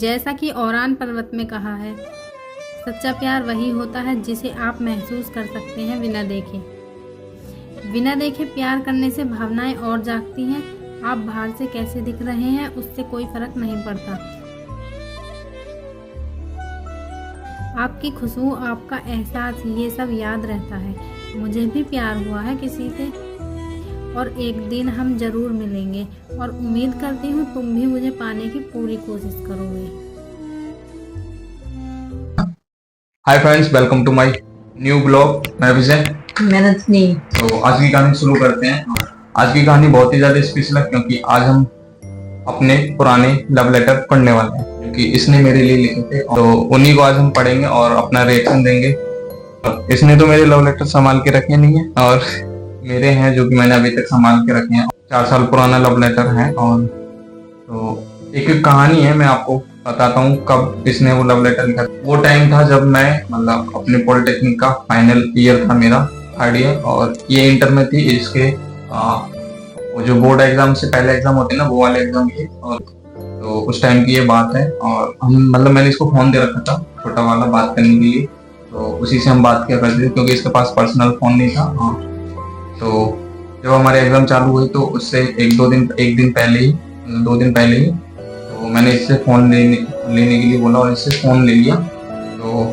जैसा कि औरान पर्वत में कहा है, सच्चा प्यार वही होता है जिसे आप महसूस कर सकते हैं बिना देखे। बिना देखे प्यार करने से भावनाएं और जागती हैं। आप बाहर से कैसे दिख रहे हैं उससे कोई फर्क नहीं पड़ता। आपकी खुशबू, आपका एहसास, ये सब याद रहता है। मुझे भी प्यार हुआ है किसी से, और एक दिन हम जरूर मिलेंगे, और उम्मीद करती हूँ तुम भी मुझे पाने की पूरी कोशिश करोगे। Hi friends, welcome to my new blog. मैं विजय। तो आज की कहानी शुरू करते हैं। आज की कहानी बहुत ही ज्यादा स्पेशल है क्योंकि आज हम अपने पुराने लव लेटर पढ़ने वाले हैं, क्योंकि इसने मेरे लिए लिखे थे। तो उन्हीं को आज हम पढ़ेंगे और अपना रिएक्शन देंगे। इसने तो मेरे लव लेटर संभाल के रखे नहीं है, और मेरे हैं जो कि मैंने अभी तक संभाल के रखे हैं। 4 साल पुराना लव लेटर है। और तो एक कहानी है, मैं आपको बताता हूँ कब इसने वो लव लेटर लिखा। वो टाइम था जब मैं मतलब अपने पॉलिटेक्निक का फाइनल ईयर था, मेरा 3rd ईयर, और ये इंटर में थी। इसके वो जो बोर्ड एग्जाम से पहले एग्जाम होते हैं ना, वो वाले एग्जाम ये। और तो उस टाइम की ये बात है। और हम मतलब मैंने इसको फोन दे रखा था, छोटा वाला, बात करने के लिए। तो उसी से हम बात किया करते थे क्योंकि इसके पास पर्सनल फोन नहीं था। तो जब हमारे एग्जाम चालू हुई तो उससे एक दिन पहले ही, 2 दिन पहले ही, तो मैंने इससे फ़ोन लेने के लिए बोला और इससे फ़ोन ले लिया। तो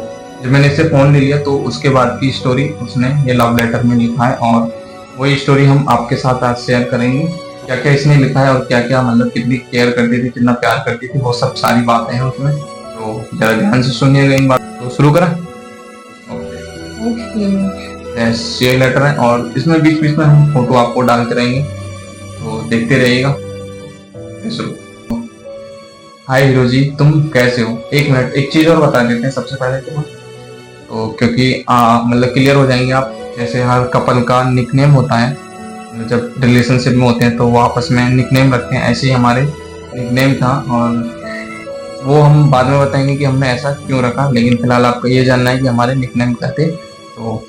जब मैंने इससे फ़ोन ले लिया तो उसके बाद की स्टोरी उसने ये लव लेटर में लिखा है, और वही स्टोरी हम आपके साथ आज शेयर करेंगे। क्या क्या इसने लिखा है और क्या क्या मतलब कितनी केयर करती थी, कितना प्यार करती थी, वो सब सारी बातें हैं उसमें। तो जरा ध्यान से सुनिएगा इन बात। तो शुरू करें। ये लेटर है और इसमें बीच बीच में हम फोटो आपको डालते रहेंगे, तो देखते रहिएगा। हाय हीरो जी, तुम कैसे हो? एक मिनट, एक चीज और बता देते हैं सबसे पहले तो क्योंकि मतलब क्लियर हो जाएंगे आप। जैसे हर कपल का निकनेम होता है, जब रिलेशनशिप में होते हैं तो वो आपस में निकनेम रखते हैं। ऐसे ही हमारे निकनेम था, और वो हम बाद में बताएंगे कि हमने ऐसा क्यों रखा। लेकिन फिलहाल आपको ये जानना है कि हमारे निकनेम क्या थे। तो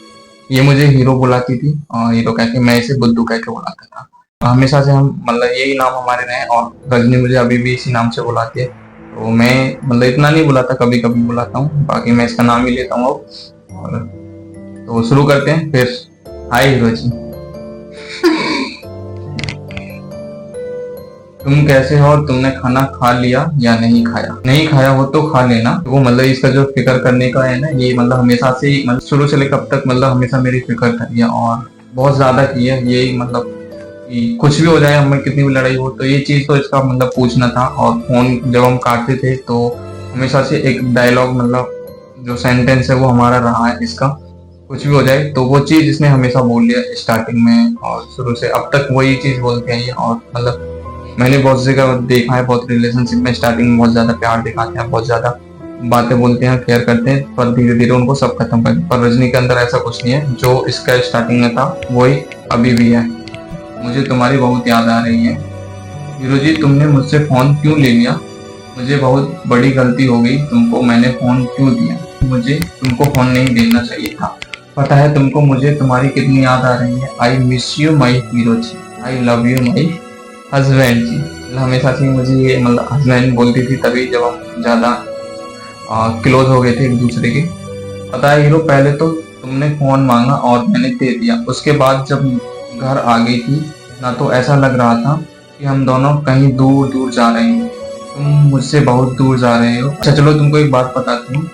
ये मुझे हीरो बुलाती थी, और हीरो कह के, मैं इसे बुद्धू कह के बुलाता था। हमेशा से हम मतलब यही नाम हमारे रहे, और रजनी मुझे अभी भी इसी नाम से बुलाती है। तो मैं मतलब इतना नहीं बुलाता, कभी कभी बुलाता हूँ, बाकी मैं इसका नाम ही लेता हूँ। और तो शुरू करते हैं फिर। हाय हीरो जी, तुम कैसे हो और तुमने खाना खा लिया या नहीं खाया? नहीं खाया हो तो खा लेना। तो वो मतलब इसका जो फिक्र करने का है ना, ये मतलब हमेशा से ही, मतलब शुरू से लेकर अब तक मतलब हमेशा मेरी फिक्र करी है, और बहुत ज्यादा की है। यही मतलब कि कुछ भी हो जाए, हमें कितनी भी लड़ाई हो, तो ये चीज तो इसका मतलब पूछना था। और फोन जब हम काटते थे तो हमेशा से एक डायलॉग, मतलब जो सेंटेंस है वो हमारा रहा है इसका, कुछ भी हो जाए तो वो चीज इसने हमेशा बोल लिया स्टार्टिंग में, और शुरू से अब तक वही चीज बोलते हैं ये। और मतलब मैंने बहुत जगह देखा है, बहुत रिलेशनशिप में स्टार्टिंग में बहुत ज्यादा प्यार दिखाते हैं, बहुत ज्यादा बातें बोलते हैं, केयर करते हैं, पर धीरे धीरे उनको सब खत्म करते हैं। पर रजनी के अंदर ऐसा कुछ नहीं है। जो इसका स्टार्टिंग में था वही अभी भी है। मुझे तुम्हारी बहुत याद आ रही है हीरो जी, तुमने मुझसे फोन क्यों ले लिया? मुझे बहुत बड़ी गलती हो गई, तुमको मैंने फोन क्यों दिया? मुझे तुमको फोन नहीं देना चाहिए था। पता है तुमको मुझे तुम्हारी कितनी याद आ रही है। I miss you my hero ji, I love you my husband ji. हमेशा से मुझे ये मतलब हस्बैंड बोलती थी, तभी जब हम ज्यादा क्लोज हो गए थे एक दूसरे के। पता है हीरो, पहले तो तुमने फोन मांगा और मैंने दे दिया। उसके बाद जब घर आ गई थी ना, तो ऐसा लग रहा था कि हम दोनों कहीं दूर दूर जा रहे हैं। तुम मुझसे बहुत दूर जा रहे हो। अच्छा चलो, तुमको एक बात बताती हूँ।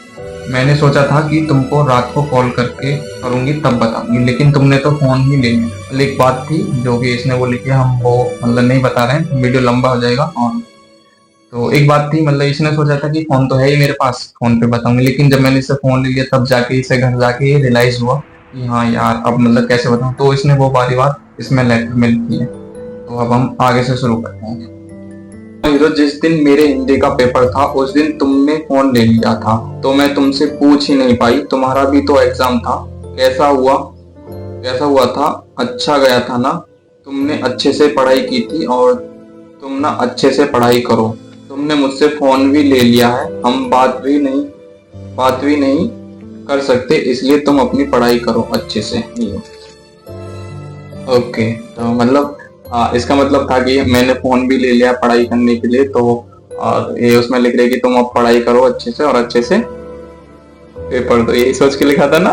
मैंने सोचा था कि तुमको रात को कॉल करके करूंगी तब बताऊंगी, लेकिन तुमने तो फोन ही ले लिया। एक बात थी जो कि इसने बोली कि हम वो मतलब नहीं बता रहे हैं, वीडियो लंबा हो जाएगा। और तो एक बात थी, मतलब इसने सोचा था कि फोन तो है ही मेरे पास, फोन पे बताऊंगी। लेकिन जब मैंने इससे फोन ले लिया तब जाके इसे घर जाके रियलाइज हुआ कि हाँ यार, अब मतलब कैसे बताऊं। तो इसने वो बारी बात इसमें लेटर में लिखी है। तो अब हम आगे से शुरू करते हैं। हीरो, जिस दिन मेरे हिंदी का पेपर था उस दिन तुमने फोन ले लिया था, तो मैं तुमसे पूछ ही नहीं पाई। तुम्हारा भी तो एग्जाम था, कैसा हुआ था? अच्छा गया था ना? तुमने अच्छे से पढ़ाई की थी, और तुम ना अच्छे से पढ़ाई करो। तुमने मुझसे फोन भी ले लिया है, हम बात भी नहीं कर सकते, इसलिए तुम अपनी पढ़ाई करो अच्छे से। ओके, तो मतलब इसका मतलब था कि मैंने फोन भी ले लिया पढ़ाई करने के लिए, तो और ये उसमें लिख रही है कि तुम अब पढ़ाई करो अच्छे से और अच्छे से पेपर दो, यही सोच के लिखा था ना।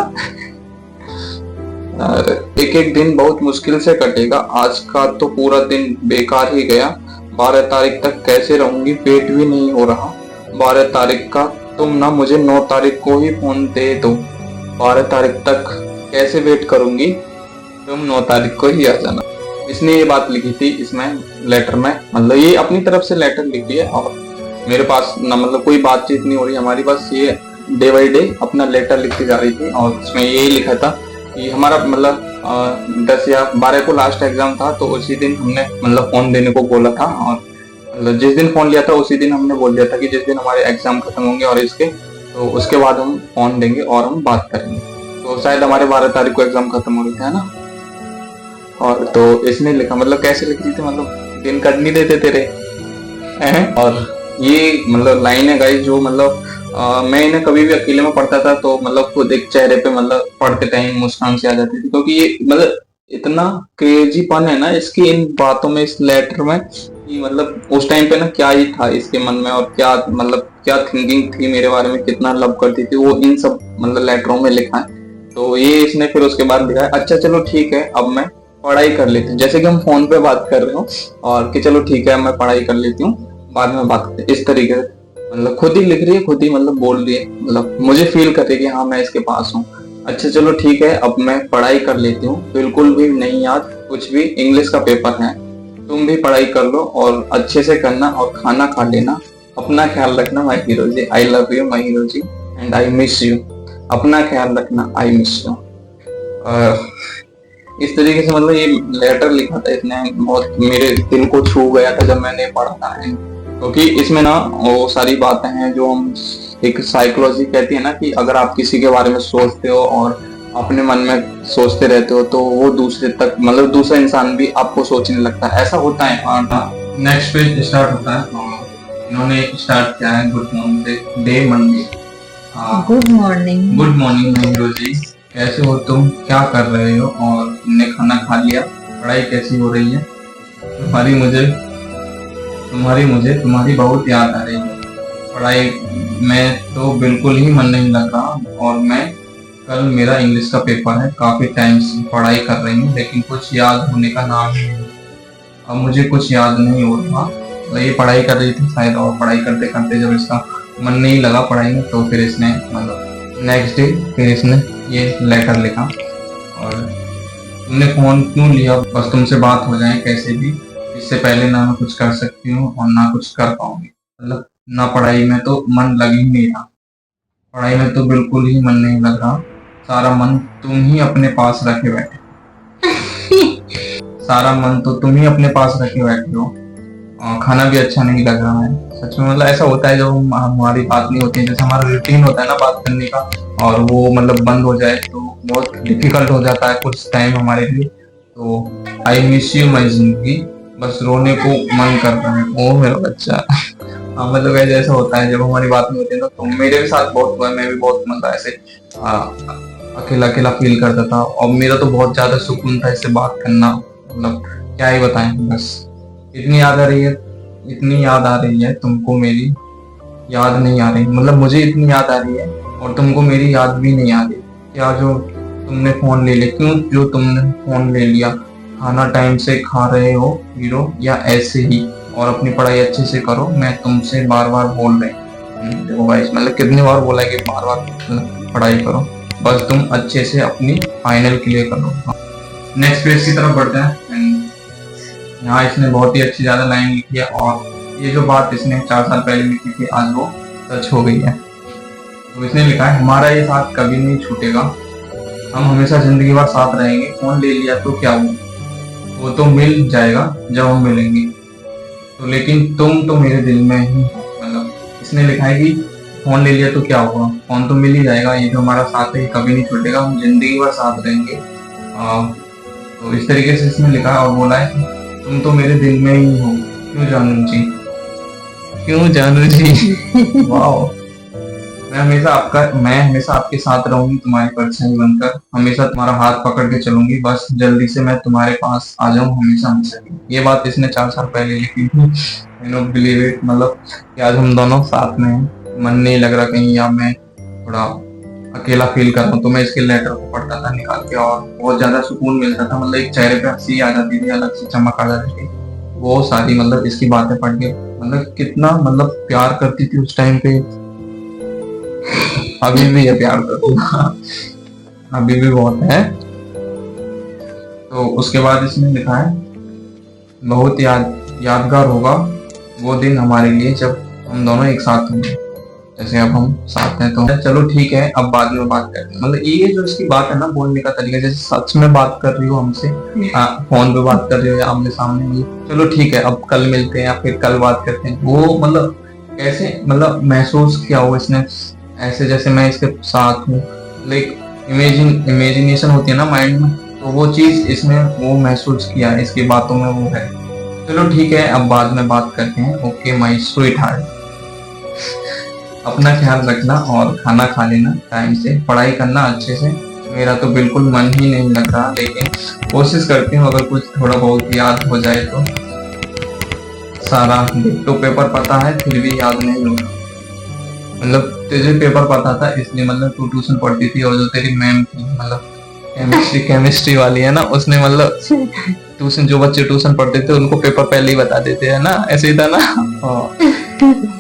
और एक एक दिन बहुत मुश्किल से कटेगा, आज का तो पूरा दिन बेकार ही गया। 12 तारीख तक कैसे रहूंगी, पेट भी नहीं हो रहा। 12 तारीख का तुम ना मुझे 9 तारीख को ही फोन दे दो। 12 तारीख तक कैसे वेट करूंगी, तुम 9 तारीख को ही आ जाना। इसने ये बात लिखी थी इसमें लेटर में, मतलब ये अपनी तरफ से लेटर लिखी है और मेरे पास ना मतलब कोई बातचीत नहीं हो रही हमारी, बस ये डे बाई डे अपना लेटर लिखती जा रही थी। और इसमें यही लिखा था कि हमारा मतलब 10 या 12 को लास्ट एग्जाम था, तो उसी दिन हमने मतलब फोन देने को बोला था। और मतलब जिस दिन फोन लिया था उसी दिन हमने बोल दिया था कि जिस दिन हमारे एग्जाम खत्म होंगे और इसके तो उसके बाद हम फोन देंगे और हम बात करेंगे। तो शायद हमारे 12 तारीख को एग्जाम खत्म हो रही था ना। और तो इसने लिखा, मतलब कैसे लिख रही थी, मतलब दिन कट नहीं देते तेरे हैं। और ये मतलब लाइन है गाइस जो मतलब मैं इन्हें कभी भी अकेले में पढ़ता था तो मतलब खुद एक चेहरे पे मतलब पढ़ते टाइम मुस्कान सी आ जाती थी, क्योंकि ये मतलब इतना क्रेजीपन है ना इसकी इन बातों में, इस लेटर में, कि मतलब उस टाइम पे ना क्या ही था इसके मन में और क्या मतलब क्या थिंकिंग थी मेरे बारे में, कितना लव करती थी वो इन सब मतलब लेटरों में लिखा है। तो ये इसने फिर उसके बाद लिखा है, अच्छा चलो ठीक है अब मैं पढ़ाई कर लेती हूँ, जैसे कि हम फोन पे बात कर रहे हो और कि चलो ठीक है मैं पढ़ाई कर लेती हूँ बाद में बात करते, इस तरीके से मतलब खुद ही लिख रही है, खुद ही मतलब बोल रही है, मतलब मुझे फील कर रही है कि हाँ मैं इसके पास हूँ। अच्छा चलो ठीक है अब मैं पढ़ाई कर लेती हूँ, बिल्कुल भी नहीं याद कुछ भी, इंग्लिश का पेपर है, तुम भी पढ़ाई कर लो और अच्छे से करना और खाना खा लेना, अपना ख्याल रखना my hero ji, I love you my hero ji and I miss you, अपना ख्याल रखना, आई मिस यू। इस तरीके से मतलब ये लेटर लिखा था इसने, बहुत मेरे दिल को छू गया था जब मैंने पढ़ा था। क्योंकि इसमें ना वो सारी बातें हैं जो हम एक साइकोलॉजी कहती है ना, कि अगर आप किसी के बारे में सोचते हो और अपने मन में सोचते रहते हो तो वो दूसरे तक मतलब दूसरा इंसान भी आपको सोचने लगता है, ऐसा होता है। नेक्स्ट पेज स्टार्ट होता है, इन्होंने स्टार्ट किया है good morning day Monday. Good morning. Good morning hero ji, कैसे हो तुम, क्या कर रहे हो और तुमने खाना खा लिया, पढ़ाई कैसी हो रही है, तुम्हारी बहुत याद आ रही है, पढ़ाई में तो बिल्कुल ही मन नहीं लग रहा और मैं कल मेरा इंग्लिश का पेपर है, काफी टाइम से पढ़ाई कर रही हूँ लेकिन कुछ याद होने का नाम ही नहीं, अब मुझे कुछ याद नहीं हो रहा। तो ये पढ़ाई कर रही थी शायद और पढ़ाई करते करते जब इसका मन नहीं लगा पढ़ाई में तो फिर इसने मतलब नेक्स्ट डे फिर इसने ये लेटर लिखा, और तुमने फोन क्यों लिया, बस तुमसे बात हो जाए कैसे भी, इससे पहले ना मैं कुछ कर सकती हूँ और ना कुछ कर पाऊंगी, मतलब ना पढ़ाई में तो मन लग ही नहीं रहा, पढ़ाई में तो बिल्कुल ही मन नहीं लग रहा, सारा मन तुम ही अपने पास रखे बैठे सारा मन तो तुम ही अपने पास रखे बैठे हो, खाना भी अच्छा नहीं लग रहा है। सच में मतलब ऐसा होता है जब हमारी बात नहीं होती है, जैसे हमारा रूटीन होता है ना बात करने का, और वो मतलब बंद हो जाए तो बहुत डिफिकल्ट हो जाता है कुछ टाइम हमारे लिए। तो आई मिस यू माई जिंदगी, बस रोने को मन कर रहा है, ओ मेरा बच्चा। हाँ मतलब ऐसा होता है जब हमारी बात नहीं होती है ना, तो मेरे भी साथ बहुत हुआ है, मैं भी बहुत मतलब ऐसे अकेला अकेला फील करता था और मेरा तो बहुत ज्यादा सुकून था इससे बात करना, मतलब क्या ही बताएं, बस इतनी याद आ रही है तुमको, मेरी याद नहीं आ रही, मतलब मुझे इतनी याद आ रही है और तुमको मेरी याद भी नहीं आ रही, क्या जो तुमने फोन ले लिया, क्यों जो तुमने फोन ले लिया, खाना टाइम से खा रहे हो हीरो या ऐसे ही, और अपनी पढ़ाई अच्छे से करो, मैं तुमसे बार बार बोल रही हूँ। देखो भाई मतलब कितनी बार बोला है कि बार बार पढ़ाई करो, बस तुम अच्छे से अपनी फाइनल क्लियर करो। नेक्स्ट पेज की तरफ बढ़ते हैं, यहाँ इसने बहुत ही अच्छी ज्यादा लाइन लिखी है और ये जो बात इसने 4 साल पहले लिखी थी आज वो सच हो गई है। तो इसने लिखा है, हमारा ये साथ कभी नहीं छूटेगा, हम हमेशा जिंदगी भर साथ रहेंगे, फोन ले लिया तो क्या हुआ, वो तो मिल जाएगा जब हम मिलेंगे, तो लेकिन तुम तो मेरे दिल में ही हो। मतलब इसने लिखा है कि फोन ले लिया तो क्या हुआ, फोन तो मिल ही जाएगा, ये जो हमारा साथ है कभी नहीं छूटेगा, हम जिंदगी भर साथ रहेंगे। तो इस तरीके से इसने लिखा और बोला है तुम तो मेरे दिल में ही हो, क्यों जानू जी, क्यों जानू जी। वाओ मैं हमेशा आपके साथ रहूंगी, तुम्हारी परछाई बनकर, हमेशा तुम्हारा हाथ पकड़ के चलूंगी, बस जल्दी से मैं तुम्हारे पास आ जाऊं हमेशा हमेशा। ये बात इसने 4 साल पहले लिखी थी। यू नो बिलीव इट, मतलब कि आज हम दोनों साथ में हैं। मन नहीं लग रहा कहीं, या मैं थोड़ा अकेला फील कर रहा हूँ, तो मैं इसके लेटर को पढ़ता था निकाल के और बहुत ज्यादा सुकून मिलता था। मतलब एक चेहरे पे हंसी आ जाती थी, अलग से चमक आ जाती थी। वो सारी मतलब इसकी बातें पढ़ के, मतलब कितना मतलब प्यार करती थी उस टाइम पे। अभी भी है प्यार करती अभी भी बहुत है। तो उसके बाद इसने लिखा है, बहुत यादगार होगा वो दिन हमारे लिए जब हम दोनों एक साथ होंगे, जैसे अब हम साथ हैं। तो चलो ठीक है, अब बाद में बात करते हैं। मतलब ये जो इसकी बात है ना, बोलने का तरीका, जैसे सच में बात कर रही हो हमसे, फोन पे बात कर रही हो या आमने सामने, ये चलो ठीक है, अब कल मिलते हैं या फिर कल बात करते हैं। वो मतलब कैसे मतलब महसूस किया हो इसने, ऐसे जैसे मैं इसके साथ हूँ। लाइक इमेजिनेशन होती है ना माइंड में, तो वो चीज इसमें वो महसूस किया है, इसकी बातों में वो है। चलो ठीक है, अब बाद में बात करते हैं। ओके माय स्वीट हार्ट, अपना ख्याल रखना और खाना खा लेना टाइम से, पढ़ाई करना अच्छे से। मेरा तो बिल्कुल मन ही नहीं लग रहा, लेकिन कोशिश करती हूँ अगर कुछ थोड़ा बहुत याद हो जाए तो। सारा तो पेपर पता है फिर भी याद नहीं होता। मतलब तुझे पेपर पता था इसलिए, मतलब तू ट्यूशन पढ़ती थी, और जो तेरी मैम थी मतलब केमिस्ट्री वाली है ना, उसने मतलब ट्यूशन, जो बच्चे ट्यूशन पढ़ते थे उनको पेपर पहले ही बता देते हैं ना, ऐसे ही था ना।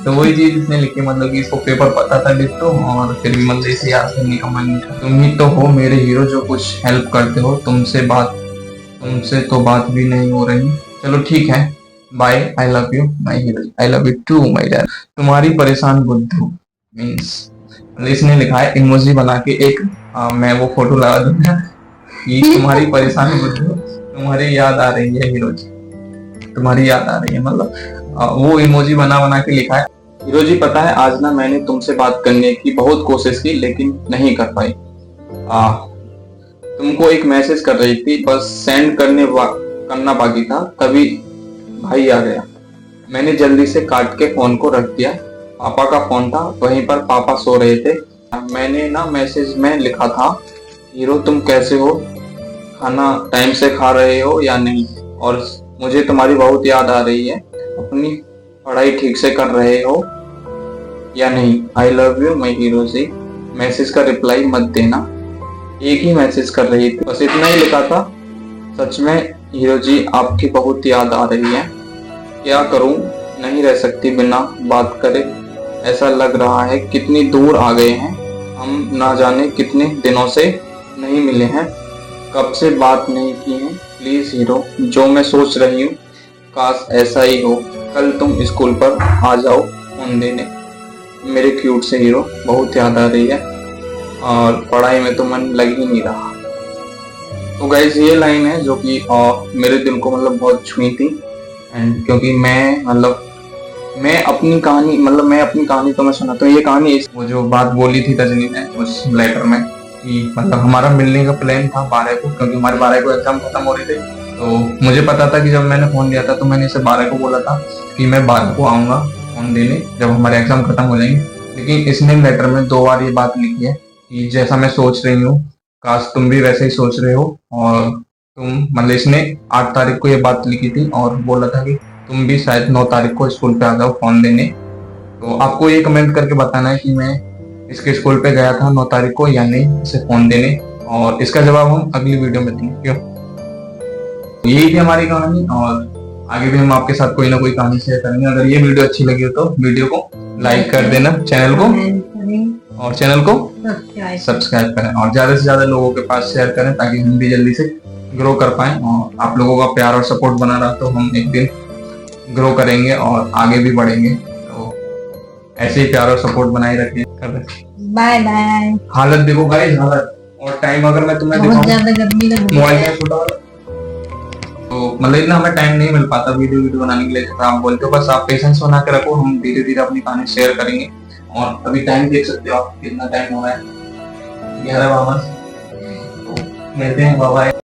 तो वही चीज इसने लिखी, मतलब कि इसको पेपर पता था डिट्टो, और फिर भी मतलब इसे याद करने का मन नहीं था। तुम ही तो हो मेरे हीरो, जो कुछ हेल्प करते हो, तुमसे तो बात भी नहीं हो रही। चलो ठीक है, bye, I love you my hero, I love you too my dad, तुम्हारी परेशान बुद्धू। मीन्स मतलब इसने लिखा है इमोजी बना के एक, मैं वो फोटो लगा दूंगा कि तुम्हारी परेशानी बुद्धू, तुम्हारी याद आ रही है हीरो जी, तुम्हारी याद आ रही है। मतलब वो इमोजी बना के लिखा है, हीरो जी पता है आज ना मैंने तुमसे बात करने की बहुत कोशिश की लेकिन नहीं कर पाई। तुमको एक मैसेज कर रही थी, बस सेंड करना बाकी था, तभी भाई आ गया। मैंने जल्दी से काट के फोन को रख दिया। पापा का फोन था, वहीं पर पापा सो रहे थे। मैंने ना मैसेज में लिखा था, हीरो तुम कैसे हो, खाना टाइम से खा रहे हो या नहीं, और मुझे तुम्हारी बहुत याद आ रही है, अपनी पढ़ाई ठीक से कर रहे हो या नहीं, I love you my hero ji. Message का रिप्लाई मत देना। एक ही मैसेज कर रही थी, बस इतना ही लिखा था। सच में हीरो जी आपकी बहुत याद आ रही है, क्या करूं, नहीं रह सकती बिना बात करे। ऐसा लग रहा है कितनी दूर आ गए हैं हम, ना जाने कितने दिनों से नहीं मिले हैं, कब से बात नहीं की है। प्लीज हीरो, जो मैं सोच रही हूँ काश ऐसा ही हो, कल तुम स्कूल पर आ जाओ फोन देने, मेरे क्यूट से हीरो, बहुत याद आ रही है और पढ़ाई में तो मन लग ही नहीं रहा। तो गाइस ये लाइन है जो कि मेरे दिल को मतलब बहुत छुई थी। एंड क्योंकि मैं अपनी कहानी तो मैं सुनाता हूँ। ये कहानी वो जो बात बोली थी तजनी ने उस लेटर में, कि मतलब हमारा मिलने का प्लान था 12 को, क्योंकि हमारे 12 को एग्जाम खत्म हो रहे थे। तो मुझे पता था कि जब मैंने फोन लिया था तो मैंने इसे 12 को बोला था कि मैं 12 को आऊंगा फोन देने जब हमारे एग्जाम खत्म हो जाएंगे। लेकिन इसने लेटर में 2 बार ये बात लिखी है कि जैसा मैं सोच रही हूँ काश तुम भी वैसे ही सोच रहे हो, और तुम मतलब इसने 8 तारीख को ये बात लिखी थी और बोला था कि तुम भी शायद 9 तारीख को स्कूल पे आ जाओ फोन देने। तो आपको ये कमेंट करके बताना है कि मैं इसके स्कूल पे गया था 9 तारीख को या नहीं इसे फोन देने, और इसका जवाब हम अगली वीडियो में देंगे। क्यों, यही थी हमारी कहानी, और आगे भी हम आपके साथ कोई ना कोई कहानी शेयर करेंगे। अगर ये वीडियो अच्छी लगी हो तो वीडियो को लाइक कर देना, चैनल को सब्सक्राइब करें, और ज्यादा से ज्यादा लोगों के पास शेयर करें ताकि हम भी जल्दी से ग्रो कर पाए। और आप लोगों का प्यार और सपोर्ट बना रहा तो हम एक दिन ग्रो करेंगे और आगे भी बढ़ेंगे। तो ऐसे ही प्यार और सपोर्ट बनाए रखें। Bye bye. हालत देखो गाइस, हालत और टाइम अगर मैं तुम्हें बहुत ज्यादा गर्मी लग रही मोबाइल में छोटा वाला, तो मतलब इतना हमें टाइम नहीं मिल पाता वीडियो बनाने के लिए। तो आप बोलते हो बस आप पेशेंस बना के रखो, हम धीरे धीरे अपनी कहानी शेयर करेंगे। और अभी टाइम देख सकते हो आप कितना टाइम हो रहा है, 11 बजे। तो मिलते हैं, बाय बाय।